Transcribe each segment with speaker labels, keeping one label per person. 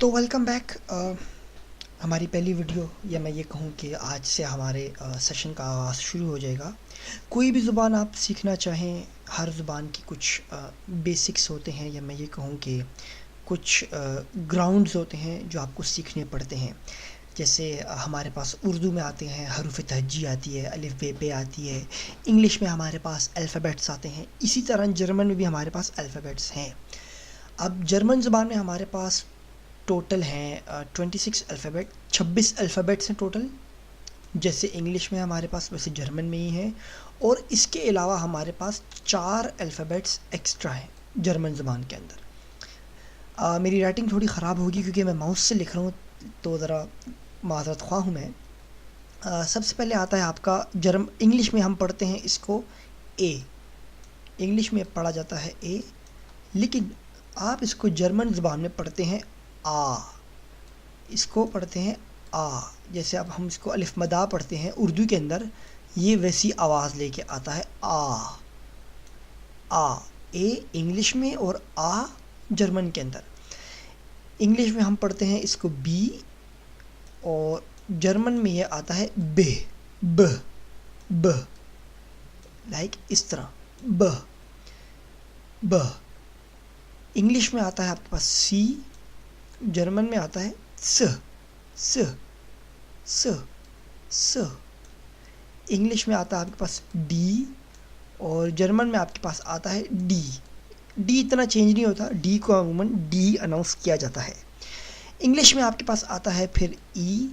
Speaker 1: तो welcome back. हमारी पहली वीडियो, या मैं ये कहूँ कि आज से हमारे सेशन का आगाज़ शुरू हो जाएगा। कोई भी ज़ुबान आप सीखना चाहें, हर ज़ुबान की कुछ बेसिक्स होते हैं, या मैं ये कहूँ कि कुछ ग्राउंड्स होते हैं जो आपको सीखने पड़ते हैं। जैसे हमारे पास उर्दू में आते हैं, हरूफ तहज्जी आती है, अलिफ बे पे आती है। इंग्लिश में हमारे पास अल्फ़ाबेट्स आते हैं। इसी तरह जर्मन में भी हमारे पास अल्फ़ाबेट्स हैं। अब जर्मन ज़ुबान में हमारे पास टोटल हैं 26 अल्फ़ाबेट, 26 अल्फ़ाबेट्स हैं टोटल। जैसे इंग्लिश में हमारे पास, वैसे जर्मन में ही है। और इसके अलावा हमारे पास 4 अल्फ़ाबेट्स एक्स्ट्रा हैं जर्मन ज़ुबान के अंदर। मेरी राइटिंग थोड़ी ख़राब होगी क्योंकि मैं माउस से लिख रहा हूँ, तो ज़रा माज़रत ख़्वाह हूँ मैं। सबसे पहले आता है आपका इंग्लिश में हम पढ़ते हैं इसको ए। इंग्लिश में पढ़ा जाता है ए, लेकिन आप इसको जर्मन ज़ुबान में पढ़ते हैं आ। इसको पढ़ते हैं आ। जैसे अब हम इसको अलिफ मदा पढ़ते हैं उर्दू के अंदर, ये वैसी आवाज़ लेके आता है आ। आ ए इंग्लिश में और आ जर्मन के अंदर। इंग्लिश में हम पढ़ते हैं इसको बी, और जर्मन में ये आता है बे। ब ब लाइक इस तरह ब ब। इंग्लिश में आता है आपके पास सी, जर्मन में आता है स स स स। इंग्लिश में आता है आपके पास डी, और जर्मन में आपके पास आता है डी। डी इतना चेंज नहीं होता, डी को अमूमन डी अनाउंस किया जाता है। इंग्लिश में आपके पास आता है फिर ई,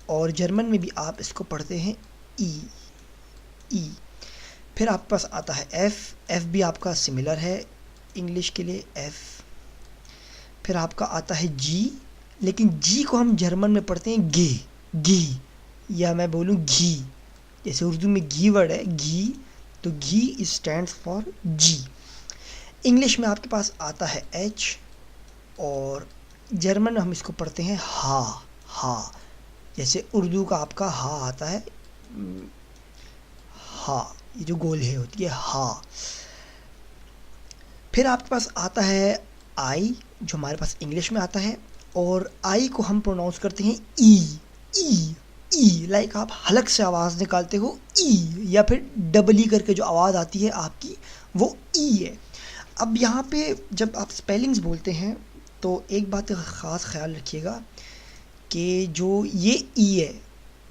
Speaker 1: और जर्मन में भी आप इसको पढ़ते हैं ई ई। फिर आपके पास आता है एफ़। एफ़ भी आपका सिमिलर है इंग्लिश के लिए, एफ़। फिर आपका आता है जी, लेकिन जी को हम जर्मन में पढ़ते हैं गे घी, या मैं बोलूँ घी। जैसे उर्दू में घी वर्ड है घी, तो ghee is stands for G. English में आपके पास आता है एच, और जर्मन में हम इसको पढ़ते हैं हा हा। जैसे उर्दू का आपका हा आता है हा, ये जो गोल है होती है हा। फिर आपके पास आता है आई, जो हमारे पास इंग्लिश में आता है, और आई को हम प्रोनाउंस करते हैं ई ई ई। लाइक आप हलक से आवाज़ निकालते हो ई, या फिर डबल ई करके जो आवाज़ आती है आपकी, वो ई है। अब यहाँ पे जब आप स्पेलिंग्स बोलते हैं तो एक बात का ख़ास ख्याल रखिएगा कि जो ये ई है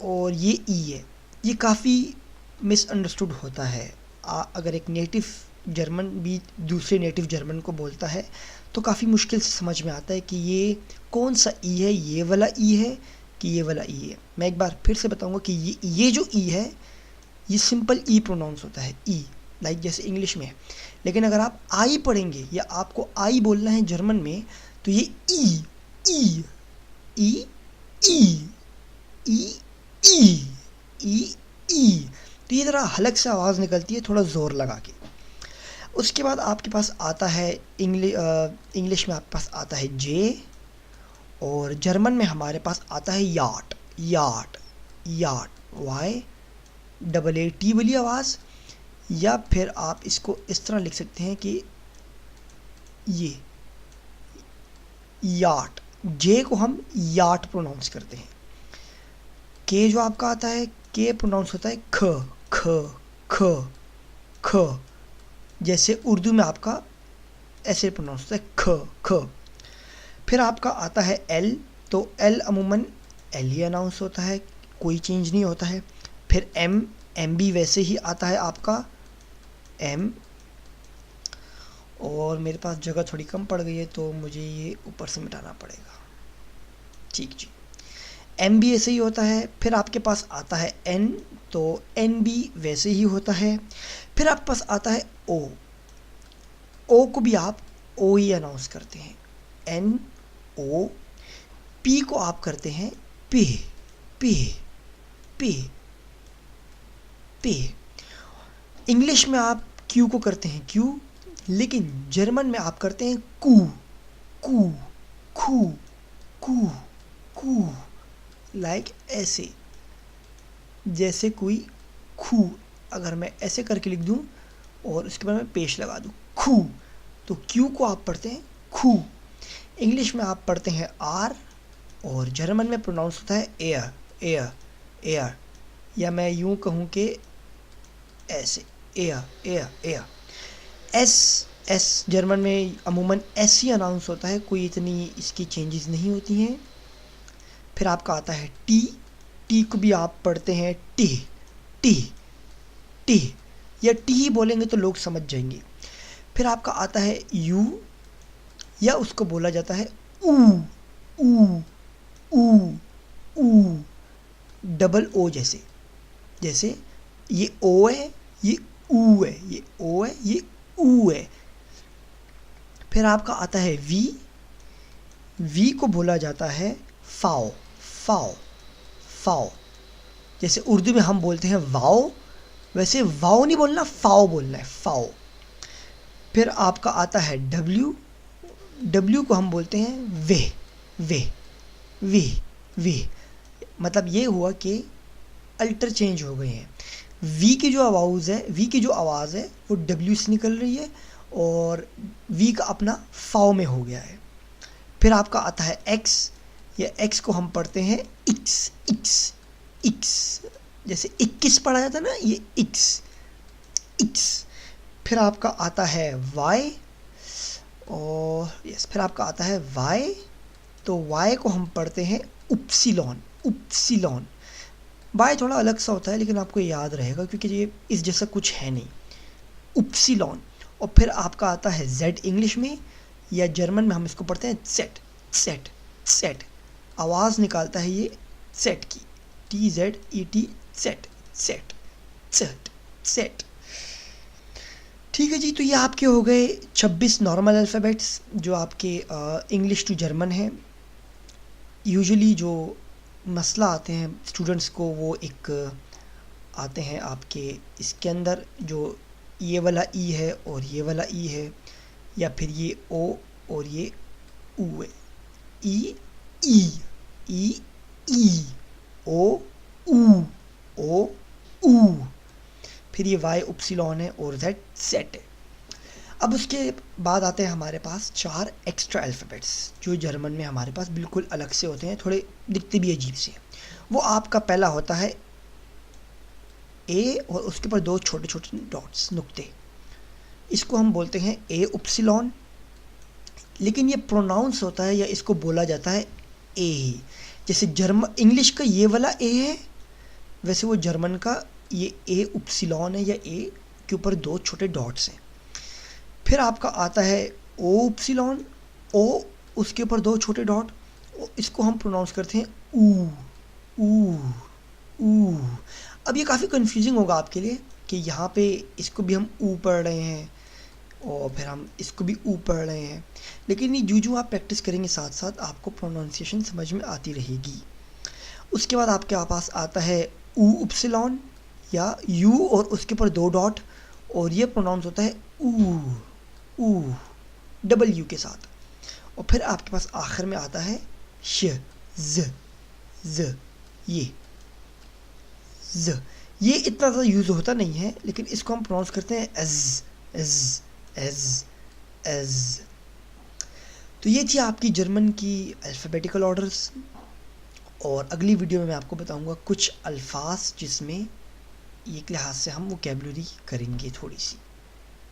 Speaker 1: और ये ई है, ये काफ़ी मिसअंडरस्टूड होता है। अगर एक नेटिव जर्मन भी दूसरे नेटिव जर्मन को बोलता है तो काफ़ी मुश्किल से समझ में आता है कि ये कौन सा ई है, ये वाला ई है कि ये वाला ई है। मैं एक बार फिर से बताऊंगा कि ये जो ई है, ये सिंपल ई प्रोनाउंस होता है ई, लाइक जैसे इंग्लिश में है। लेकिन अगर आप आई पढ़ेंगे, या आपको आई बोलना है जर्मन में, तो ये ई ई ई ई ई ई ई ई, तो ये ज़रा हलक से आवाज़ निकलती है, थोड़ा ज़ोर लगा के। उसके बाद आपके पास आता है इंग्लिश में आपके पास आता है जे, और जर्मन में हमारे पास आता है yacht yacht yacht, Y double A T वाली आवाज़। या फिर आप इसको इस तरह लिख सकते हैं कि ये याट, जे को हम याट प्रोनाउंस करते हैं। के जो आपका आता है, के प्रोनाउंस होता है ख ख ख ख। जैसे उर्दू में आपका ऐसे प्रोनाउंस होता है ख ख। फिर आपका आता है एल, तो एल अमूमन एल ही अनाउंस होता है, कोई चेंज नहीं होता है। फिर एम, एम भी वैसे ही आता है आपका एम, और मेरे पास जगह थोड़ी कम पड़ गई है तो मुझे ये ऊपर से मिटाना पड़ेगा। ठीक जी, एम भी ऐसे ही होता है। फिर आपके पास आता है एन, तो एन भी वैसे ही होता है। फिर आपके पास आता है ओ, ओ को भी आप ओ ही अनाउंस करते हैं, एन ओ। पी को आप करते हैं पे पे पे पे। इंग्लिश में आप क्यू को करते हैं क्यू, लेकिन जर्मन में आप करते हैं कू कू खू कू कू, लाइक ऐसे, जैसे कोई खू। अगर मैं ऐसे करके लिख दूं और उसके बाद मैं पेश लगा दूं खू, तो क्यू को आप पढ़ते हैं खू। इंग्लिश में आप पढ़ते हैं आर, और जर्मन में प्रोनाउंस होता है एयर, एयर, एयर, या मैं यूं कहूँ कि ऐसे, air, air, air. S, S German में अमूमन एस ही अनाउंस होता है, कोई इतनी इसकी चेंजेस नहीं होती हैं। फिर आपका आता है टी, टी को भी आप पढ़ते हैं टी, टी, टी, या टी ही बोलेंगे तो लोग समझ जाएंगे। फिर आपका आता है यू, या उसको बोला जाता है ऊ, ऊ, ऊ, ऊ, डबल ओ जैसे, जैसे ये ओ है, ये ऊ है, ये ओ है, ये ऊ है। फिर आपका आता है वी, वी को बोला जाता है फाओ, फाओ, फाओ, जैसे उर्दू में हम बोलते हैं वाओ, वैसे वाओ नहीं बोलना, फाओ बोलना है, फाओ। फिर आपका आता है डब्ल्यू, डब्ल्यू को हम बोलते हैं वे, वे, वे, वे, मतलब ये हुआ कि अल्टर चेंज हो गए हैं। वी की जो आवाज़ है, वी की जो आवाज़ है वो डब्ल्यू से निकल रही है, और वी का अपना फाओ में हो गया है। फिर आपका आता है एक्स, या एक्स को हम पढ़ते हैं इक्स, इक्स, इक्स, जैसे 21 पढ़ा जाता है ना, ये इक्स, इक्स। फिर आपका आता है वाई, और यस, फिर आपका आता है वाई, तो वाई को हम पढ़ते हैं उपसिलॉन, उपसिलॉन। वाई थोड़ा अलग सा होता है लेकिन आपको याद रहेगा क्योंकि ये इस जैसा कुछ है नहीं, उपसिलॉन। और फिर आपका आता है जेड इंग्लिश में, या जर्मन में हम इसको पढ़ते हैं सेट, सेट, सेट, आवाज़ निकालता है ये सेट की, T Z E T, set, set, set, set. ठीक है जी, तो ये आपके हो गए 26 नॉर्मल अल्फ़ाबेट्स जो आपके इंग्लिश टू जर्मन हैं। यूजुअली जो मसला आते हैं स्टूडेंट्स को वो एक आते हैं आपके इसके अंदर, जो ये वाला ई है और ये वाला ई है, या फिर ये ओ और ये ऊ है, ई, ई, ई, ई, ओ, ऊ, ओ, ऊ, फिर ये वाई उपसिलॉन है, और जेड सेट है। अब उसके बाद आते हैं हमारे पास 4 एक्स्ट्रा अल्फ़ाबेट्स जो जर्मन में हमारे पास बिल्कुल अलग से होते हैं, थोड़े दिखते भी अजीब से। वो आपका पहला होता है ए, और उसके ऊपर 2 छोटे छोटे डॉट्स, नुक्ते, इसको हम बोलते हैं ए उपसिलॉन, लेकिन ये प्रोनाउंस होता है या इसको बोला जाता है ए ही। जैसे जर्मन इंग्लिश का ये वाला ए है, वैसे वो जर्मन का ये ए उपसिलॉन है, या ए के ऊपर 2 छोटे डॉट्स हैं। फिर आपका आता है ओ उपसिलॉन, ओ उसके ऊपर 2 छोटे डॉट, इसको हम प्रोनाउंस करते हैं ऊ, ऊ, ऊ। अब ये काफ़ी कंफ्यूजिंग होगा आपके लिए कि यहाँ पे इसको भी हम ऊ पढ़ रहे हैं और फिर हम इसको भी ऊ पढ़ रहे हैं, लेकिन ये जो आप प्रैक्टिस करेंगे साथ साथ आपको प्रोनाउंसिएशन समझ में आती रहेगी। उसके बाद आपके पास आता है ऊ उपसिलॉन, या यू और उसके ऊपर 2 डॉट, और ये प्रोनाउंस होता है ऊ, ऊ, डबल यू के साथ। और फिर आपके पास आखिर में आता है श, ज, ज, ये ज। ये इतना ज़्यादा यूज़ होता नहीं है, लेकिन इसको हम प्रोनाउंस करते हैं एज, एज, एज, एज। तो ये थी आपकी जर्मन की अल्फ़ाबेटिकल ऑर्डर्स, और अगली वीडियो में मैं आपको बताऊंगा कुछ अल्फाज जिसमें एक लिहाज से हम वोकैबुलरी करेंगे थोड़ी सी।